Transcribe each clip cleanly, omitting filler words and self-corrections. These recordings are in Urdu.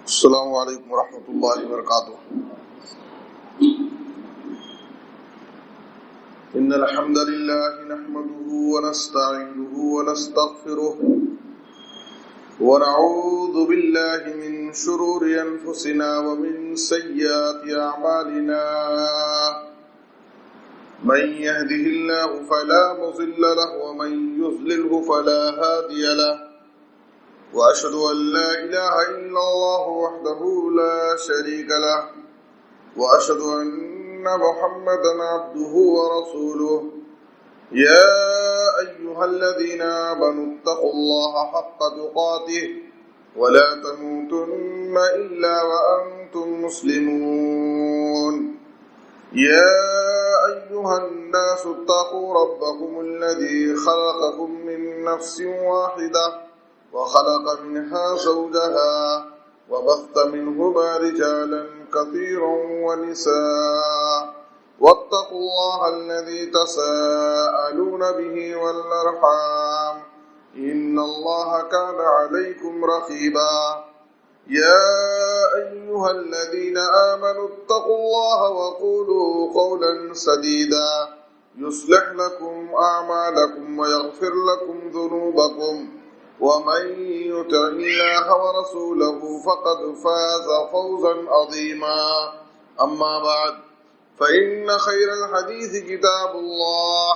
السلام علیکم ورحمۃ اللہ وبرکاتہ۔ ان الحمد للہ نحمده ونستعینه ونستغفره ونعوذ باللہ من شرور انفسنا ومن سیئات اعمالنا، من يهده الله فلا مضل له ومن يضلله فلا هادي له، وأشهد أن لا إله إلا الله وحده لا شريك له، وأشهد أن محمدا عبده ورسوله، يا أيها الذين آمنوا اتقوا الله حق تقاته ولا تموتن إلا وأنتم مسلمون، يا أيها الناس اتقوا ربكم الذي خلقكم من نفس واحدة وخلق منها زوجها وبث منهما رجالا كثيرا ونساء، واتقوا الله الذي تساءلون به والأرحام إن الله كان عليكم رقيبا، يا أيها الذين آمنوا اتقوا الله وقولوا قولا سديدا يصلح لكم أعمالكم ويغفر لكم ذنوبكم، ومن يطع الله ورسوله فقد فاز فوزا عظيما، أما بعد فإن خير الحديث كتاب الله،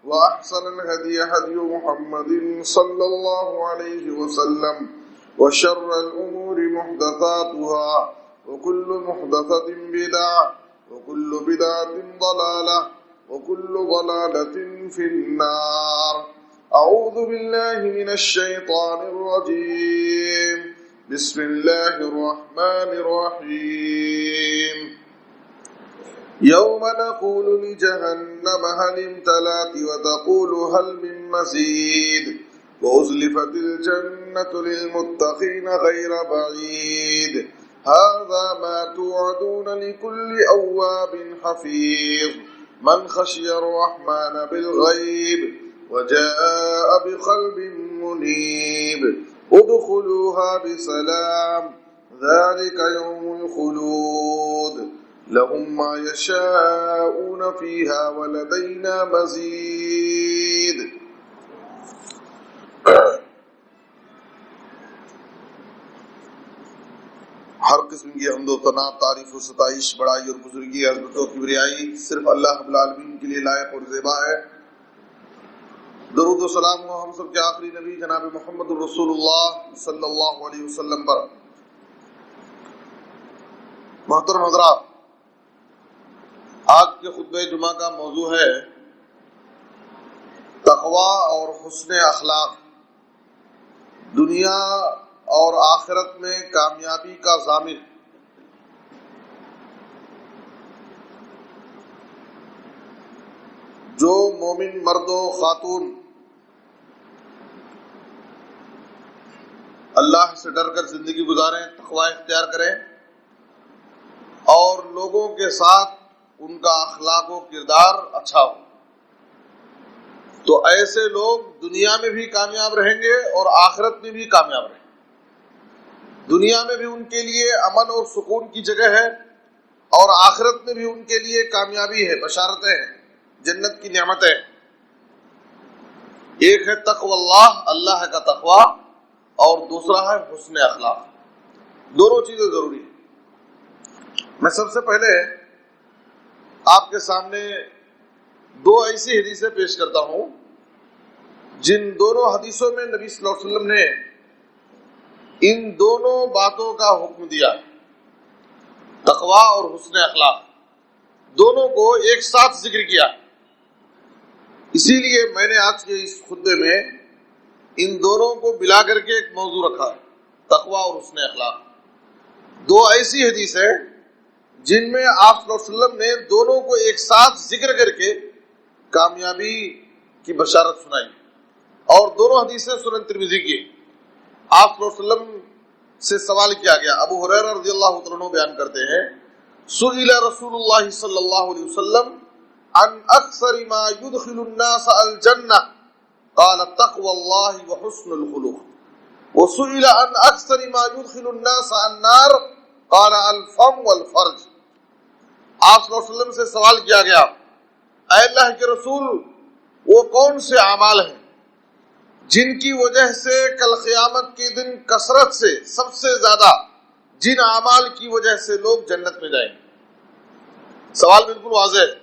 وأحسن الهدي هدي محمد صلى الله عليه وسلم، وشر الأمور محدثاتها وكل محدثة بدعة وكل بدعة ضلالة وكل ضلالة في النار۔ اعوذ باللہ من الشیطان الرجیم، بسم اللہ الرحمن الرحیم۔ یوم نقول لجہنم هل امتلأت وتقول هل من مزید، وأزلفت الجنة للمتقین غیر بعید، هذا ما توعدون لكل أواب حفیظ، من خشی الرحمن بالغیب وجاء بقلب منيب، ادخلوها بسلام ذلك يوم الخلود، لهم ما يشاءون فيها ولدينا مزيد۔ ہر قسم کی حمد و ثنا، تعریف و ستائش، بڑائی اور بزرگی، عظمت و کبریائی صرف اللہ رب العالمین کے لیے لائق اور زیبا ہے۔ درود و سلام ہو ہم سب کے آخری نبی جناب محمد الرسول اللہ صلی اللہ علیہ وسلم پر۔ محترم حضرات، آج کے خطبہ جمعہ کا موضوع ہے تقوی اور حسن اخلاق، دنیا اور آخرت میں کامیابی کا ضامن۔ جو مومن مرد و خاتون اللہ سے ڈر کر زندگی گزاریں، تقوی اختیار کریں اور لوگوں کے ساتھ ان کا اخلاق و کردار اچھا ہو، تو ایسے لوگ دنیا میں بھی کامیاب رہیں گے اور آخرت میں بھی کامیاب رہیں گے۔ دنیا میں بھی ان کے لیے امن اور سکون کی جگہ ہے، اور آخرت میں بھی ان کے لیے کامیابی ہے، بشارتیں ہیں، جنت کی نعمتیں۔ ایک ہے تقوی اللہ، اللہ کا تقوی، اور دوسرا ہے حسن اخلاق۔ دونوں چیزیں ضروری ہیں۔ میں سب سے پہلے آپ کے سامنے دو ایسی حدیثیں پیش کرتا ہوں جن دونوں حدیثوں میں نبی صلی اللہ علیہ وسلم نے ان دونوں باتوں کا حکم دیا ہے، تقوی اور حسن اخلاق، دونوں کو ایک ساتھ ذکر کیا۔ اسی لیے میں نے آج کے اس خطبے میں ان دونوں کو ملا کر کے ایک موضوع رکھا ہے، تقوی اور حسن اخلاق۔ دو ایسی حدیث ہیں جن میں آپ صلی اللہ علیہ وسلم نے دونوں کو ایک ساتھ ذکر کر کے کامیابی کی بشارت سنائی، اور دونوں حدیثیں سنن ترمذی کی۔ آپ صلی اللہ علیہ وسلم سے سوال کیا گیا، ابو ہریرہ رضی اللہ عنہ بیان کرتے ہیں، سئل رسول اللہ صلی اللہ علیہ وسلم عن اکثر ما يدخل الناس الجنہ قال تقوی اللہ وحسن الخلق۔ وسئل عن اکثر ما يدخل الناس النار قال الفم والفرج. آپ صلی اللہ علیہ وسلم سے سوال کیا گیا، اے اللہ کے رسول وہ کون سے اعمال ہیں جن کی وجہ سے کل قیامت کے دن کثرت سے سب سے زیادہ جن اعمال کی وجہ سے لوگ جنت میں جائیں گے؟ سوال بالکل واضح ہے.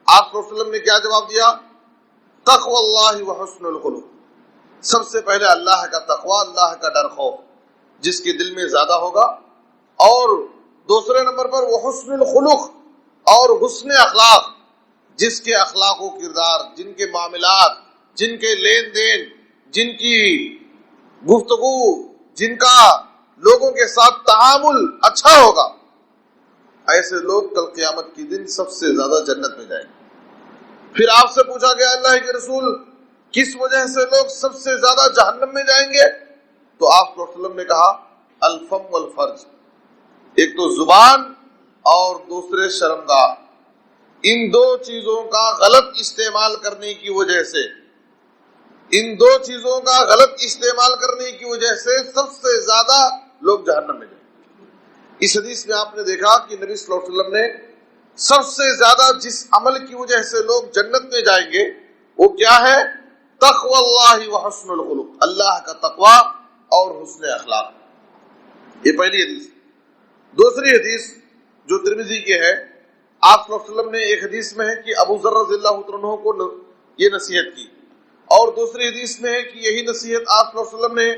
آپ صلی اللہ علیہ وسلم نے کیا جواب دیا؟ تقوی اللہ وحسن الخلق. سب سے پہلے اللہ کا تقوی، اللہ کا ڈر خوف جس کے دل میں زیادہ ہوگا، اور دوسرے نمبر پر وہ حسن الخلق اور حسن اخلاق، جس کے اخلاق و کردار، جن کے معاملات، جن کے لین دین، جن کی گفتگو، جن کا لوگوں کے ساتھ تعامل اچھا ہوگا، ایسے لوگ کل قیامت کی دن سب سے زیادہ جنت میں جائیں گے. پھر آپ سے پوچھا گیا اللہ کے رسول کس وجہ سے لوگ سب سے زیادہ جہنم میں جائیں گے؟ تو آپ صلی اللہ علیہ وسلم نے کہا الفم والفرج. ایک تو زبان اور دوسرے شرمگاہ. ان دو چیزوں کا غلط استعمال کرنے کی وجہ سے، ان دو چیزوں کا غلط استعمال کرنے کی وجہ سے سب سے زیادہ لوگ جہنم میں جائیں گے. اس حدیث میں آپ نے دیکھا کہ نبی صلی اللہ علیہ وسلم نے سب سے زیادہ جس عمل کی وجہ سے لوگ جنت میں جائیں گے وہ کیا ہے؟ تقوی اللہ وحسن الخلق، اللہ کا تقوی اور حسن اخلاق. یہ پہلی حدیث. دوسری حدیث جو ترمذی کے ہے، آپ صلی اللہ علیہ وسلم نے ایک حدیث میں ہے کہ ابو ذر رضی اللہ عنہ کو یہ نصیحت کی، اور دوسری حدیث میں ہے کہ یہی نصیحت آپ صلی اللہ علیہ وسلم نے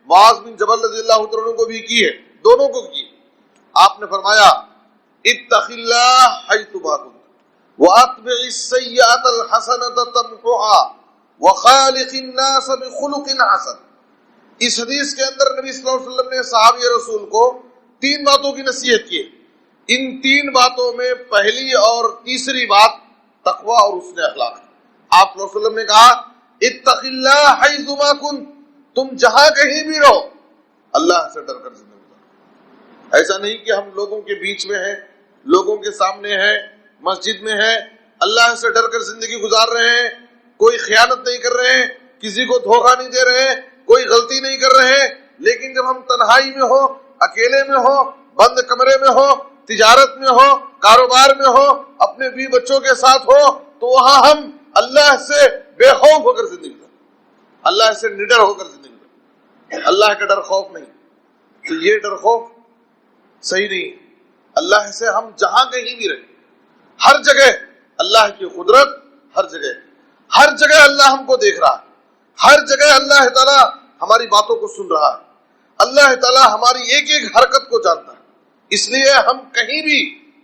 معاذ بن جبل رضی اللہ عنہ کو بھی کی ہے، دونوں کو کی. آپ نے فرمایا اتق اللہ حیث ما کنت واتبع السیئۃ الحسنۃ تمحها وخالق الناس بخلق حسن. اس حدیث کے اندر نبی صلی اللہ علیہ وسلم نے صحابی رسول کو تین باتوں کی نصیحت کی. ان تین باتوں میں پہلی اور تیسری بات تقوی اور حسن اخلاق. آپ صلی اللہ علیہ وسلم نے کہا اتق اللہ حیث ما کنت، تم جہاں کہیں بھی رہو اللہ سے ڈر کر زندگی گزارو. ایسا نہیں کہ ہم لوگوں کے بیچ میں ہیں، لوگوں کے سامنے ہیں، مسجد میں ہیں، اللہ سے ڈر کر زندگی گزار رہے ہیں، کوئی خیانت نہیں کر رہے ہیں، کسی کو دھوکہ نہیں دے رہے ہیں، کوئی غلطی نہیں کر رہے ہیں، لیکن جب ہم تنہائی میں ہو، اکیلے میں ہو، بند کمرے میں ہو، تجارت میں ہو، کاروبار میں ہو، اپنے بیوی بچوں کے ساتھ ہو، تو وہاں ہم اللہ سے بے خوف ہو کر زندگی گزاریں، اللہ سے نڈر ہو کر زندگی گزاریں. اللہ کا ڈر خوف نہیں. تو یہ ڈر خوف صحیح نہیں. اللہ سے ہم جہاں کہیں بھی رہیں، ہر جگہ اللہ کی قدرت، ہر جگہ اللہ ہم کو دیکھ رہا ہے، ہر جگہ اللہ تعالیٰ ہماری باتوں کو سن رہا ہے، اللہ تعالیٰ ہماری ایک ایک حرکت کو جانتا ہے. اس لیے ہم کہیں بھی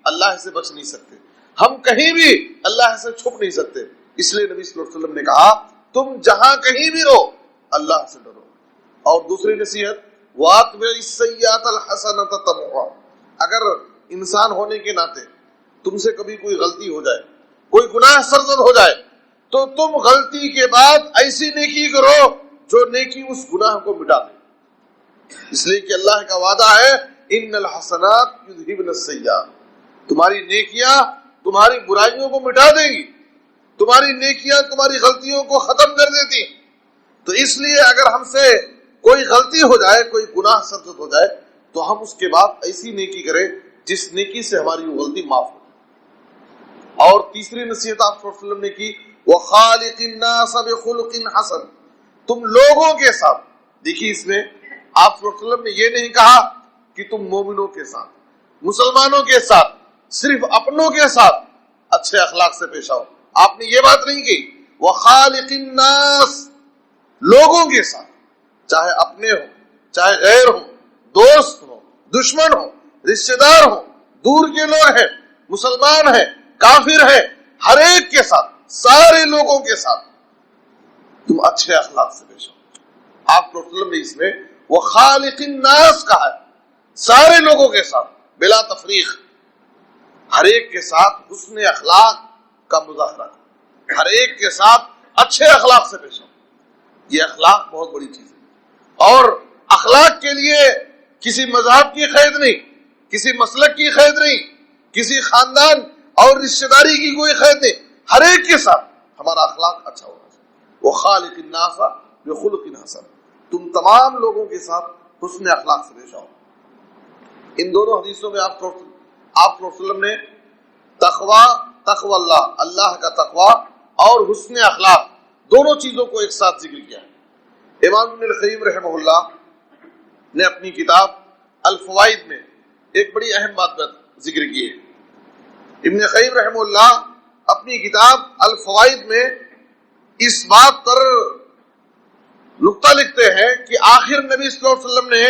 اللہ سے بچ نہیں سکتے، ہم کہیں بھی اللہ سے چھپ نہیں سکتے. اس لیے نبی صلی اللہ علیہ وسلم نے کہا تم جہاں کہیں بھی رہو اللہ سے ڈرو. اور دوسری نصیحت وَاتْبِعِ السَّيِّئَةَ الْحَسَنَةَ تَمْحُهَا. اگر انسان ہونے کے ناطے تم سے کبھی کوئی غلطی ہو جائے، کوئی گناہ سرزد ہو جائے، تو تم غلطی کے بعد ایسی نیکی کرو جو نیکی اس گناہ کو مٹا دے. اس لیے کہ اللہ کا وعدہ ہے ان الحسنات یذہبن السیئات، تمہاری نیکیاں تمہاری برائیوں کو مٹا دیں گی، تمہاری نیکیاں تمہاری غلطیوں کو ختم کر دیتی. تو اس لیے اگر ہم سے کوئی غلطی ہو جائے، کوئی گناہ سرزد ہو جائے، تو ہم اس کے بعد ایسی نیکی کریں جس نیکی سے ہماری وہ غلطی معاف ہو. اور تیسری نصیحت آپ صلی اللہ علیہ وسلم نے کی وَخَالِقِ النَّاسَ بِخُلُقٍ حَسَنٍ. تم لوگوں کے ساتھ، دیکھیے اس میں آپ صلی اللہ علیہ وسلم نے یہ نہیں کہا کہ تم مومنوں کے ساتھ، مسلمانوں کے ساتھ، صرف اپنوں کے ساتھ اچھے اخلاق سے پیش آؤ. آپ نے یہ بات نہیں کی. وَخَالِقِ النَّاسِ، لوگوں کے ساتھ، چاہے اپنے ہوں، چاہے غیر ہوں، دوست ہوں، دشمن ہوں، رشتہ دار ہوں، دور کے لوگ ہیں، مسلمان ہیں، کافر ہیں، ہر ایک کے ساتھ، سارے لوگوں کے ساتھ تم اچھے اخلاق سے پیش آؤ. آپ صلی اللہ علیہ وسلم نے اس میں وَخَالِقِ النَّاسِ کہا ہے، سارے لوگوں کے ساتھ بلا تفریق، ہر ایک کے ساتھ حسن اخلاق کا مظاہرہ، ہر ایک کے ساتھ اچھے اخلاق سے پیش آؤ. یہ اخلاق بہت بڑی چیز ہے، اور اخلاق کے لیے کسی مذہب کی قید نہیں، کسی مسلک کی قید نہیں، کسی خاندان اور رشتہ داری کی کوئی قید نہیں. ہر ایک کے ساتھ ہمارا اخلاق اچھا ہونا چاہیے. وَخَالِقِ النَّاسَ بِخُلُقٍ حَسَنٍ. تم تمام لوگوں کے ساتھ حسن اخلاق سے پیش آؤ۔ ان دونوں حدیثوں میں آپ صلی اللہ علیہ وسلم نے تقوی اللہ، اللہ کا تقوی اور حسن اخلاق دونوں چیزوں کو ایک ساتھ ذکر کیا ہے۔ امام ابن القیم رحمہ اللہ نے اپنی کتاب الفوائد میں ایک بڑی اہم بات ذکر کی ہے۔ ابن قیم رحمہ اللہ اپنی کتاب الفوائد میں اس بات پر نقطہ لکھتے ہیں کہ آخر نبی صلی اللہ علیہ وسلم نے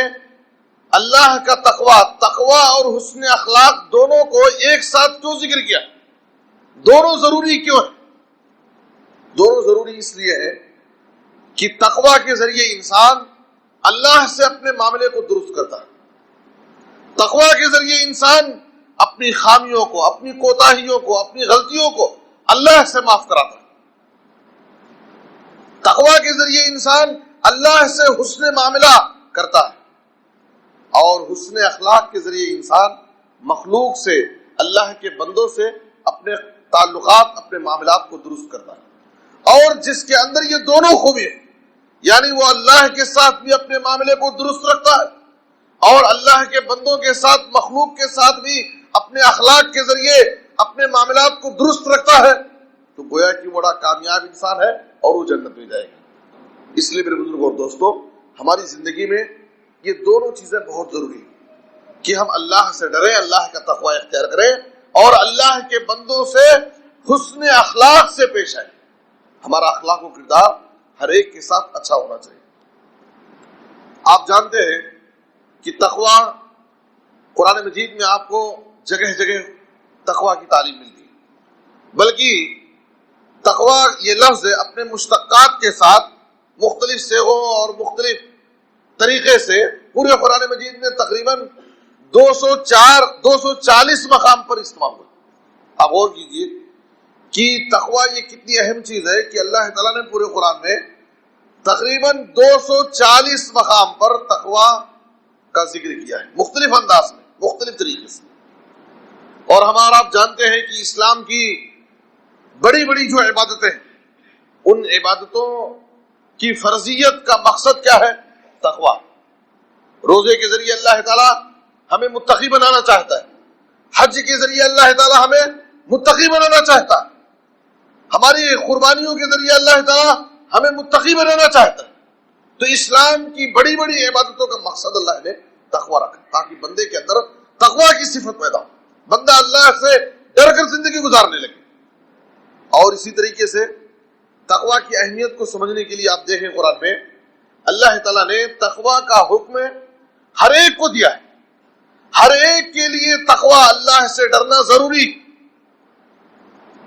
اللہ کا تقوی اور حسن اخلاق دونوں کو ایک ساتھ کیوں ذکر کیا؟ دونوں ضروری کیوں ہیں؟ دونوں ضروری اس لیے ہے کہ تقوی کے ذریعے انسان اللہ سے اپنے معاملے کو درست کرتا ہے۔ تقوی کے ذریعے انسان اپنی خامیوں کو، اپنی کوتاہیوں کو، اپنی غلطیوں کو اللہ سے معاف کراتا ہے۔ تقوی کے ذریعے انسان اللہ سے حسن معاملہ کرتا ہے، اور حسن اخلاق کے ذریعے انسان مخلوق سے، اللہ کے بندوں سے اپنے تعلقات، اپنے معاملات کو درست کرتا ہے۔ اور جس کے اندر یہ دونوں خوبی ہیں، یعنی وہ اللہ کے ساتھ بھی اپنے معاملے کو درست رکھتا ہے اور اللہ کے بندوں کے ساتھ، مخلوق کے ساتھ بھی اپنے اخلاق کے ذریعے اپنے معاملات کو درست رکھتا ہے، تو گویا کہ بڑا کامیاب انسان ہے اور وہ جنت میں جائے گا۔ اس لیے میرے بزرگوں اور دوستوں، ہماری زندگی میں یہ دونوں چیزیں بہت ضروری ہیں کہ ہم اللہ سے ڈریں، اللہ کا تقوی اختیار کریں اور اللہ کے بندوں سے حسن اخلاق سے پیش آئیں۔ ہمارا اخلاق و کردار ہر ایک کے ساتھ اچھا ہونا چاہیے۔ آپ جانتے ہیں کہ تقوی، قرآن مجید میں آپ کو جگہ جگہ تقوی کی تعلیم ملتی ہے، بلکہ تقوی یہ لفظ اپنے مشتقات کے ساتھ مختلف صیغوں اور مختلف طریقے سے پورے قرآن مجید میں تقریباً 240 مقام پر استعمال ہوا۔ آپ غور کیجیے کہ تقوی یہ کتنی اہم چیز ہے کہ اللہ تعالیٰ نے پورے قرآن میں تقریباً 240 مقام پر تقوی کا ذکر کیا ہے، مختلف انداز میں، مختلف طریقے سے۔ اور ہمارا آپ جانتے ہیں کہ اسلام کی بڑی بڑی جو عبادتیں ہیں، ان عبادتوں کی فرضیت کا مقصد کیا ہے؟ تقوی۔ روزے کے ذریعے اللہ تعالیٰ ہمیں متقی بنانا چاہتا ہے، حج کے ذریعے اللہ تعالیٰ ہمیں متقی بنانا چاہتا ہے، ہماری قربانیوں کے ذریعے اللہ تعالیٰ ہمیں متقی بنانا چاہتا ہے۔ تو اسلام کی بڑی بڑی عبادتوں کا مقصد اللہ نے تقوی رکھا، تاکہ بندے کے اندر تقوی کی صفت پیدا ہو، بندہ اللہ سے ڈر کر زندگی گزارنے لگے۔ اور اسی طریقے سے تقوی کی اہمیت کو سمجھنے کے لیے آپ دیکھیں قرآن میں اللہ تعالیٰ نے تقوی کا حکم ہر ایک کو دیا ہے، ہر ایک کے لیے تقوی، اللہ سے ڈرنا ضروری،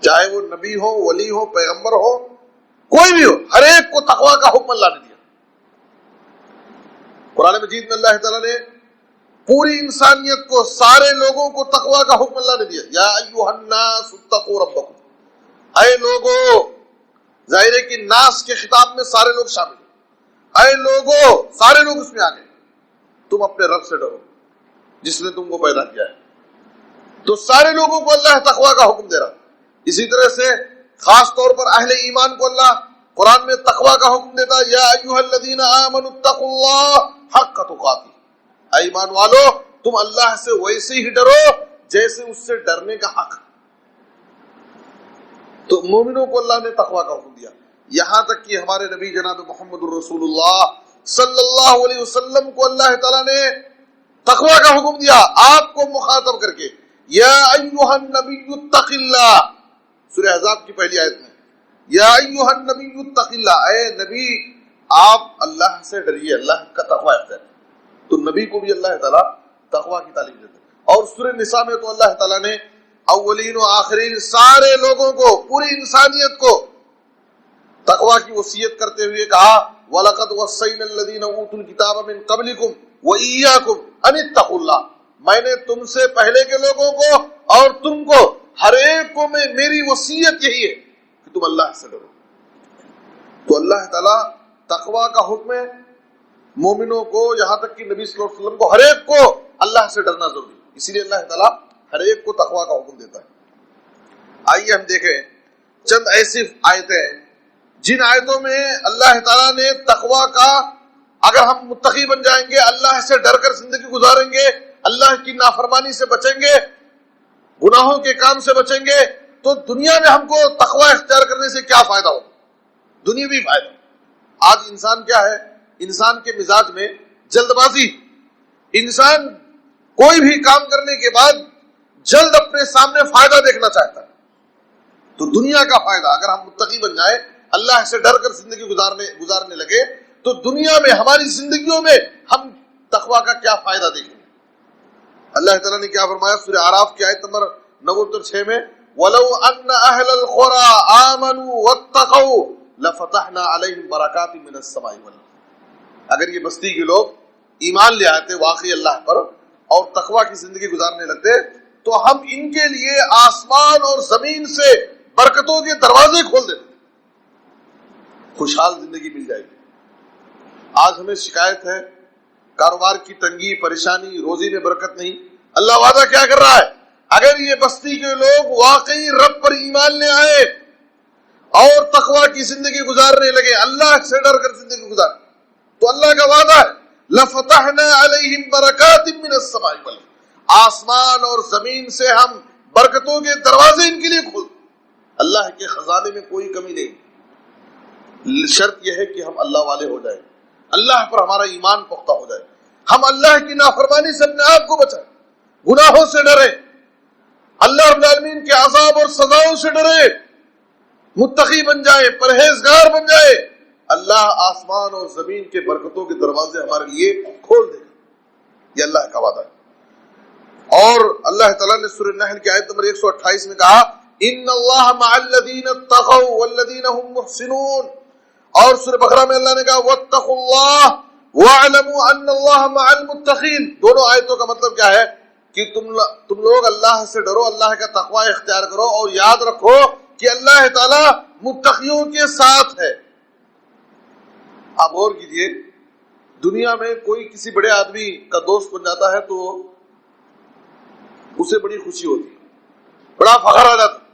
چاہے وہ نبی ہو، ولی ہو، پیغمبر ہو، کوئی بھی ہو، ہر ایک کو تقوی کا حکم اللہ نے دیا۔ قرآن مجید میں اللہ تعالیٰ نے پوری انسانیت کو، سارے لوگوں کو تقوی کا حکم اللہ نے دیا۔ یا ایھا الناس اتقوا ربکم، اے لوگو، ظاہر ہے کہ ناس کے خطاب میں سارے لوگ شامل ہیں، اے لوگو، سارے لوگ اس میں آ گئے، تم اپنے رب سے ڈرو جس نے تم کو پیدا کیا ہے۔ تو سارے لوگوں کو اللہ تقوی کا حکم دے رہا۔ اسی طرح سے خاص طور پر اہل ایمان کو اللہ قرآن میں تقوی کا حکم دیتا ہے، یا ایھا الذین آمنوا اتقوا اللہ حق تقاتہ، اے ایمان والو، تم اللہ سے ویسے ہی ڈرو جیسے اس سے ڈرنے کا حق۔ تو مومنوں کو اللہ نے تقوی کا حکم دیا، یہاں تک کہ ہمارے نبی جناب محمد الرسول اللہ صلی اللہ علیہ وسلم کو اللہ تعالیٰ نے تقوی کا حکم دیا، آپ کو مخاطب کر کے، یا ایھا النبی اتق اللہ، سورہ احزاب کی پہلی آیت میں، یا ایھا النبی اتق اللہ، اے نبی آپ اللہ سے ڈریے، اللہ کا تقوی اختیار۔ تو نبی کو بھی اللہ تعالیٰ تقوی کی تعلیم دیتا ہے۔ اور سورہ نساء میں تو اللہ تعالیٰ نے اولین و آخرین سارے لوگوں کو، پوری انسانیت کو تقوی کی وصیت کرتے ہوئے کہا، وَلَقَدْ وَصَّيْنَا الَّذِينَ أُوتُوا الْكِتَابَ مِن قَبْلِكُمْ وَإِيَّاكُمْ أَنِ اتَّقُوا اللَّهَ، میں نے تم سے پہلے کے لوگوں کو اور تم کو، ہر ایک کو میں، میری وصیت یہی ہے کہ تم اللہ سے ڈرو۔ تو اللہ تعالیٰ تقوی کا حکم ہے مومنوں کو، یہاں تک کہ نبی صلی اللہ علیہ وسلم کو، ہر ایک کو اللہ سے ڈرنا ضروری، اسی لیے اللہ تعالیٰ ہر ایک کو تقوی کا حکم دیتا ہے۔ آئیے ہم دیکھیں چند ایسی آیتیں جن آیتوں میں اللہ تعالیٰ نے تقوی کا اگر ہم متقی بن جائیں گے، اللہ سے ڈر کر زندگی گزاریں گے، اللہ کی نافرمانی سے بچیں گے، گناہوں کے کام سے بچیں گے، تو دنیا میں ہم کو تقوی اختیار کرنے سے کیا فائدہ ہوگا؟ دنیاوی فائدہ۔ آج انسان کیا ہے؟ انسان کے مزاج میں جلد بازی، انسان کوئی بھی کام کرنے کے بعد جلد اپنے سامنے فائدہ دیکھنا چاہتا ہے۔ تو دنیا کا فائدہ، اگر ہم متقی بن جائیں، اللہ سے ڈر کر زندگی گزارنے لگے، تو دنیا میں ہماری زندگیوں میں ہم تقوی کا کیا فائدہ دیکھیں گے؟ اللہ تعالیٰ نے کیا فرمایا سورہ اعراف کی آیت نمبر 96 میں، وَلَوْ أَنَّ أَهْلَ الْقُرَىٰ آمَنُوا وَاتَّقَوْا لَفَتَحْنَا عَلَيْهِمْ بَرَكَاتٍ مِّنَ السَّمَاءِ وَالْأَرْضِ۔ اگر یہ بستی کے لوگ ایمان لے آتے واقعی اللہ پر اور تقوی کی زندگی گزارنے لگتے، تو ہم ان کے لیے آسمان اور زمین سے برکتوں کے دروازے کھول دیتے، خوشحال زندگی مل جائے گی۔ آج ہمیں شکایت ہے کاروبار کی تنگی، پریشانی، روزی میں برکت نہیں۔ اللہ وعدہ کیا کر رہا ہے؟ اگر یہ بستی کے لوگ واقعی رب پر ایمان لے آئے اور تقوی کی زندگی گزارنے لگے، اللہ سے ڈر کر زندگی گزارے، تو اللہ کا وعدہ ہے لَفَتَحْنَا عَلَيْهِمْ بَرَكَاتٍ مِّنَ السَّمَاءِ وَالْأَرْضِ، آسمان اور زمین سے ہم برکتوں کے دروازے ان کے لیے کھول۔ اللہ کے خزانے میں کوئی کمی نہیں، شرط یہ ہے کہ ہم اللہ والے ہو جائیں، اللہ پر ہمارا ایمان پختہ ہو جائے، ہم اللہ کی نافرمانی سے اپنے آپ کو بچائیں، گناہوں سے ڈریں، اللہ رب العالمین کے عذاب اور سزاؤں سے ڈریں، متقی بن جائیں، پرہیزگار بن جائیں، اللہ آسمان اور زمین کے برکتوں کے دروازے ہمارے لیے کھول دے گا۔ یہ اللہ کا وعدہ ہے۔ اور اللہ تعالیٰ نے سورہ نحل کی آیت نمبر 128 میں کہا ان اللہ مع الذین اتقوا والذین هم محسنون، اور سورہ بقرہ میں اللہ نے کہا واتقوا اللہ واعلموا ان اللہ مع المتقین۔ دونوں آیتوں کا مطلب کیا ہے کہ تم لوگ اللہ سے ڈرو، اللہ کا تقوی اختیار کرو، اور یاد رکھو کہ اللہ تعالیٰ متقیوں کے ساتھ ہے۔ آپ غور کیجئے، دنیا میں کوئی کسی بڑے آدمی کا دوست بن جاتا ہے تو اسے بڑی خوشی ہوتی ہے، بڑا فخر آ جاتا ہے،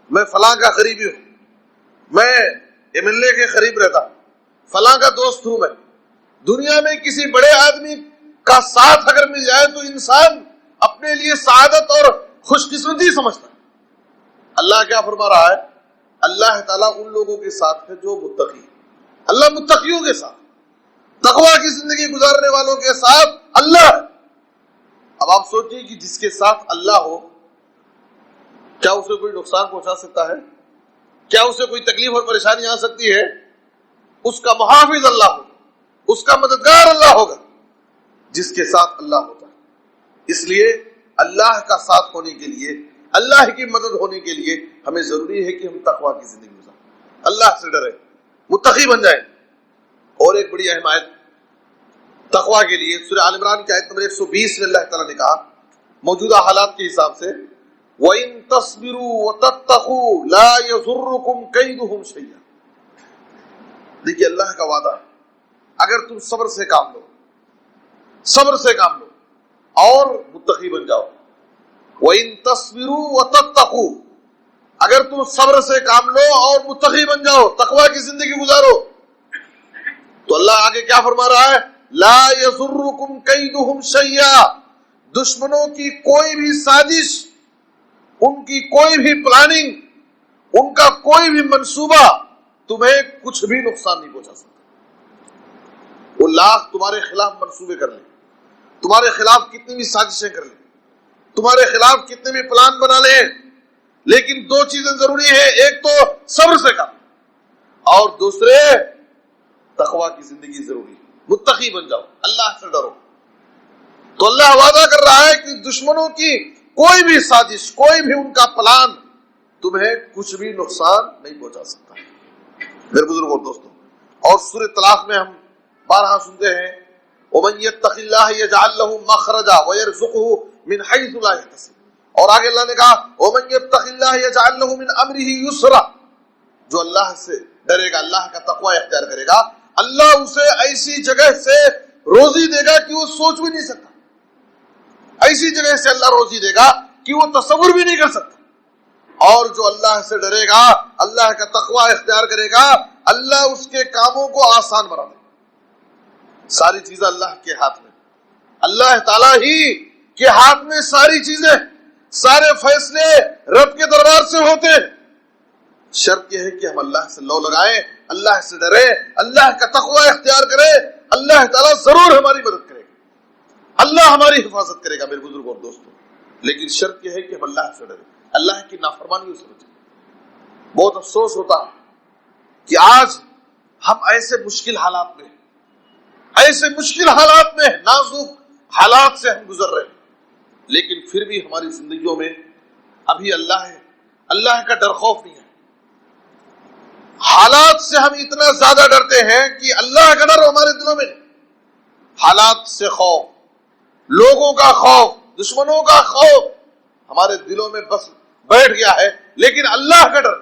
میں فلاں کا قریبی ہوں، میں MLA کے قریب رہتا ہوں، فلاں کا دوست ہوں۔ میں دنیا میں کسی بڑے آدمی کا ساتھ اگر مل جائے تو انسان اپنے لیے سعادت اور خوش قسمتی سمجھتا ہے۔ اللہ کیا فرما رہا ہے؟ اللہ تعالیٰ ان لوگوں کے ساتھ ہے جو متقی ہیں، اللہ متقیوں کے ساتھ، تقوی کی زندگی گزارنے والوں کے ساتھ اللہ ہے۔ اب آپ سوچیے کہ جس کے ساتھ اللہ ہو، کیا اسے کوئی نقصان پہنچا سکتا ہے؟ کیا اسے کوئی تکلیف اور پریشانی آ سکتی ہے؟ اس کا محافظ اللہ ہوگا، اس کا مددگار اللہ ہوگا جس کے ساتھ اللہ ہوتا ہے۔ اس لیے اللہ کا ساتھ ہونے کے لیے، اللہ کی مدد ہونے کے لیے ہمیں ضروری ہے کہ ہم تقوی کی زندگی گزاریں، اللہ سے ڈریں، متقی بن جائیں۔ اور ایک بڑی اہم آیت تقوی کے لیے سورہ آل عمران کی آیت نمبر 120 میں اللہ تعالیٰ نے کہا موجودہ حالات کے حساب سے وَإِن تَصْبِرُوا وَتَتَّقُوا لَا يَضُرُّكُمْ كَيْدُهُمْ شَيْئًا۔ دیکھیے اللہ کا وعدہ ہے، اگر تم صبر سے کام لو، صبر سے کام لو اور متقی بن جاؤ، وَإِن تَصْبِرُوا وَتَتَّقُوا، اگر تم صبر سے کام لو اور متقی بن جاؤ، تقوی کی زندگی گزارو، تو اللہ آگے کیا فرما رہا ہے؟ لا يضركم كيدهم شيئا، دشمنوں کی کوئی بھی سازش، ان کی کوئی بھی پلاننگ، ان کا کوئی بھی منصوبہ تمہیں کچھ بھی نقصان نہیں پہنچا سکتا۔ وہ لاکھ تمہارے خلاف منصوبے کر لیں، تمہارے خلاف کتنی بھی سازشیں کر لیں، تمہارے خلاف کتنے بھی پلان بنا لیں، لیکن دو چیزیں ضروری ہیں، ایک تو صبر سے کام اور دوسرے تقوی کی زندگی ضروری ہے، متقی بن جاؤ، اللہ سے ڈرو۔ تو اللہ وعدہ کر رہا ہے کہ دشمنوں کی کوئی بھی سازش، کوئی بھی ان کا پلان تمہیں کچھ بھی نقصان نہیں پہنچا سکتا۔ میرے بزرگوں اور دوستوں، اور سورہ طلاق میں ہم بارہا سنتے ہیں وَمَن يَتَّقِ اللَّهَ يَجْعَل لَّهُ مَخْرَجًا وَيَرْزُقْهُ مِنْ حَيْثُ لَا يَحْتَسِبُ، اور آگے اللہ نے کہا وَمَن يَتَّقِ اللَّهَ يَجْعَل لَّهُ مِنْ أَمْرِهِ يُسْرًا، جو اللہ سے ڈرے گا، اللہ کا تقوی اختیار کرے گا، اللہ اسے ایسی جگہ سے روزی دے گا کہ وہ سوچ بھی نہیں سکتا، ایسی جگہ سے اللہ روزی دے گا کہ وہ تصور بھی نہیں کر سکتا۔ اور جو اللہ سے ڈرے گا، اللہ کا تقوی اختیار کرے گا، اللہ اس کے کاموں کو آسان بنا دے گا۔ ساری چیزیں اللہ کے ہاتھ میں، اللہ تعالیٰ ہی کے ہاتھ میں ساری چیزیں، سارے فیصلے رب کے دربار سے ہوتے ہیں۔ شرط یہ ہے کہ ہم اللہ سے لو لگائیں، اللہ سے ڈریں، اللہ کا تقوی اختیار کریں، اللہ تعالیٰ ضرور ہماری مدد کرے گا، اللہ ہماری حفاظت کرے گا میرے بزرگوں اور دوستوں۔ لیکن شرط یہ ہے کہ ہم اللہ سے ڈریں، اللہ کی نافرمانی سے بچیں۔ بہت افسوس ہوتا ہے کہ آج ہم ایسے مشکل حالات میں، نازک حالات سے ہم گزر رہے ہیں، لیکن پھر بھی ہماری زندگیوں میں ابھی اللہ کا ڈر خوف نہیں ہے۔ حالات سے ہم اتنا زیادہ ڈرتے ہیں کہ اللہ کا ڈر ہمارے دلوں میں نہیں۔ حالات سے خوف، لوگوں کا خوف، دشمنوں کا خوف ہمارے دلوں میں بس بیٹھ گیا ہے، لیکن اللہ کا ڈر،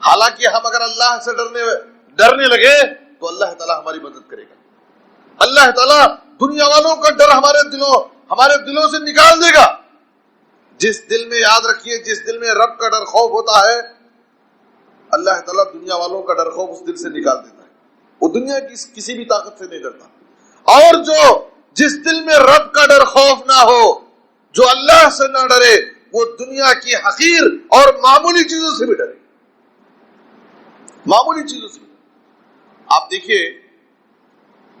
حالانکہ ہم اگر اللہ سے ڈرنے لگے تو اللہ تعالیٰ ہماری مدد کرے گا۔ اللہ تعالیٰ دنیا والوں کا ڈر ہمارے دلوں سے نکال دے گا۔ جس دل میں، یاد رکھیے، جس دل میں رب کا ڈر خوف ہوتا ہے، اللہ تعالیٰ دنیا والوں کا ڈر خوف اس دل سے نکال دیتا ہے۔ وہ دنیا کی کسی بھی طاقت سے نہیں ڈرتا۔ اور جس دل میں رب کا ڈر خوف نہ ہو، جو اللہ سے نہ ڈرے، وہ دنیا کی حقیر اور معمولی چیزوں سے بھی ڈرے، معمولی چیزوں سے بھی۔ آپ دیکھیے،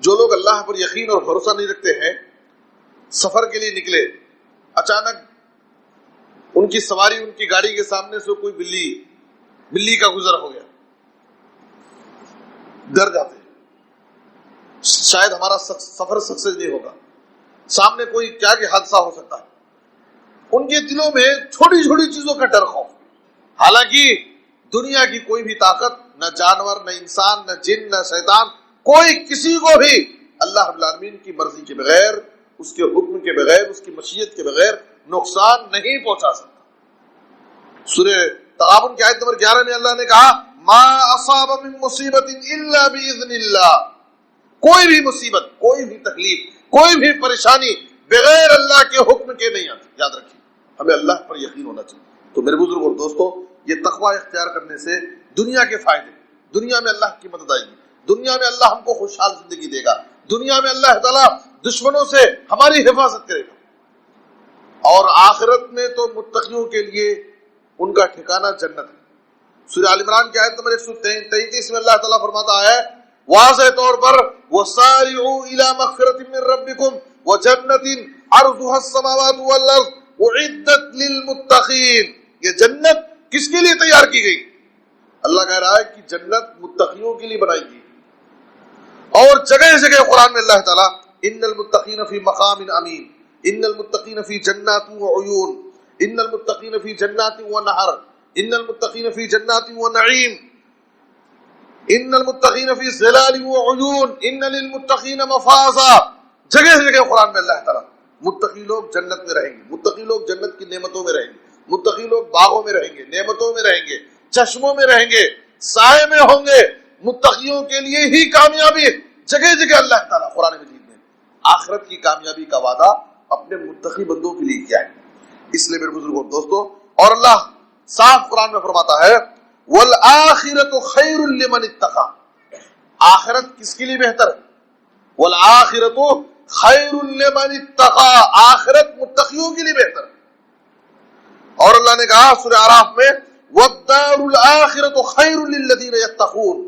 جو لوگ اللہ پر یقین اور بھروسہ نہیں رکھتے ہیں، سفر کے لیے نکلے، اچانک ان کی سواری، ان کی گاڑی کے سامنے سے کوئی بلی کا گزر ہو گیا، ڈر جاتے ہیں، شاید ہمارا سفر سکسیس نہیں ہوگا، سامنے کوئی کیا کہ حادثہ ہو سکتا ہے۔ ان کے دلوں میں چھوٹی چھوٹی چیزوں کا ڈر خوف، حالانکہ دنیا کی کوئی بھی طاقت، نہ جانور، نہ انسان، نہ جن، نہ شیطان، کوئی کسی کو بھی اللہ رب العالمین کی مرضی کے بغیر، اس کے حکم کے بغیر، اس کی مشیت کے بغیر نقصان نہیں پہنچا سکتا۔ سورہ تغابن کی آیت نمبر 11 میں اللہ نے کہا، ما اصاب من مصیبت الا باذن اللہ، کوئی بھی مصیبت، کوئی بھی تکلیف، کوئی بھی پریشانی بغیر اللہ کے حکم کے نہیں آتی۔ یاد رکھیے، ہمیں اللہ پر یقین ہونا چاہیے۔ تو میرے بزرگ اور دوستو، یہ تقوی اختیار کرنے سے دنیا کے فائدے، دنیا میں اللہ کی مدد آئے گی، دنیا میں اللہ ہم کو خوشحال زندگی دے گا، دنیا میں اللہ تعالیٰ دشمنوں سے ہماری حفاظت کرے گا، اور آخرت میں تو متقیوں کے لیے ان کا ٹھکانہ جنت ہے۔ سورہ آل عمران کی آیت نمبر 133 میں اللہ تعالیٰ فرماتا ہے واضح طور پر، وَسَارِعُوا إِلَى مَغْفِرَةٍ مِّن رَّبِّكُمْ وَجَنَّةٍ عَرْضُهَا السَّمَاوَاتُ وَالْأَرْضُ أُعِدَّتْ لِلْمُتَّقِينَ۔ یہ جنت کس کے لیے تیار کی گئی؟ اللہ کہہ رہا ہے کہ جنت متقیوں کے لیے بنائی گئی۔ اور جگہ جگہ قرآن میں اللہ تعالیٰ ان المتقین فی مقام امین، ان المتقین فی جنات وعیون، ان المتقین فی جنات ونہر، ان المتقین فی جنات ونعیم، ان المتقین فی ظلال وعیون، ان للمتقین مفازا۔ جگہ جگہ قرآن میں اللہ تعالیٰ متقی لوگ جنت میں رہیں گے، متقی لوگ جنت کی نعمتوں میں رہیں گے، متقی لوگ باغوں میں رہیں گے، نعمتوں میں رہیں گے، چشموں میں رہیں گے، سائے میں ہوں گے۔ متقیوں کے لیے ہی کامیابی ہے۔ جگہ جگہ اللہ تعالیٰ قرآن مجید میں آخرت کی کامیابی کا وعدہ اپنے متقی بندوں کے لیے کیا ہے۔ اس لیے میرے بزرگوں دوستو، اور اللہ صاف قرآن میں فرماتا ہے وَالْآخِرَةُ خَيْرٌ لِمَنِ اتَّقَىٰ، آخرت کس کے لیے بہتر ہے؟ وَالْآخِرَةُ خَيْرٌ لِمَنِ اتَّقَىٰ، آخرت متقیوں کے لیے بہتر ہے۔ اور اللہ نے کہا سورہ اعراف میں وَالدَّارُ الْآخِرَةُ خَيْرٌ لِلَّذِينَ يَتَّقُونَ،